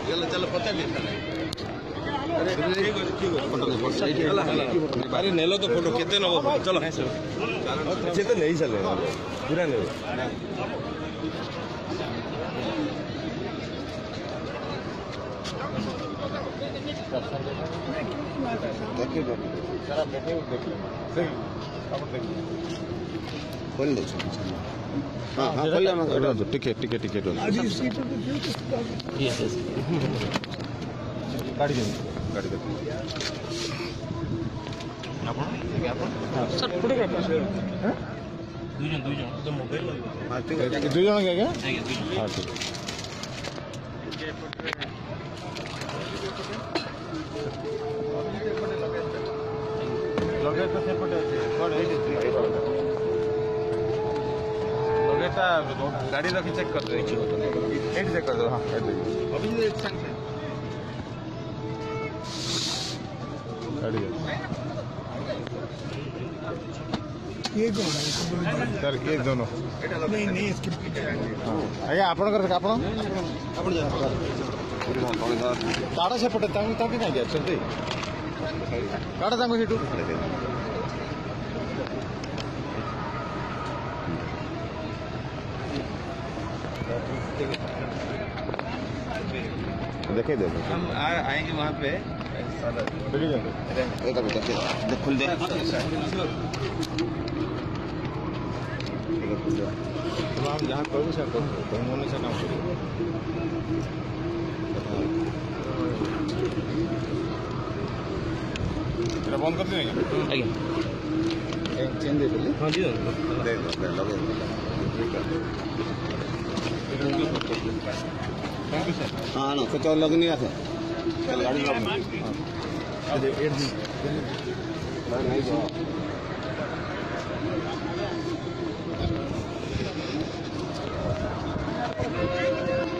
चलो चलो पता नहीं अरे नेलो तो फोटो केते नबो चलो अच्छे तो नहीं चले पूरा नेलो खोल दो हाँ हाँ खोल दो टिकट टिकट टिकट गाड़ी दे गाड़ी दे सर फोटोग्राफर हां दुई जन तो मोबाइल हां ठीक है दुई जन क्या हां ठीक लगे तो सेपटे আছে कोड एटी लगेटा गाड़ी रखी चेक कर दो एटी चेक कर दो हां अभी ये कौन है सर ये दोनों नहीं नहीं इसके आया आपण कर आपण टाटा से पटे ताकि ताकि नहीं गया चलते टाटा ताकि सेटू देखे देखो हम आएंगे वहाँ पे एक अभी देख खुल दे हम जहाँ करोगे सर करोगे होने से नाम करोगे बंद कर देंगे आगे चेंज दे बोले हाँ जी दे लगे थैंक यू सर हाँ ना कुछ और लग नहीं आता गाड़ी लग नहीं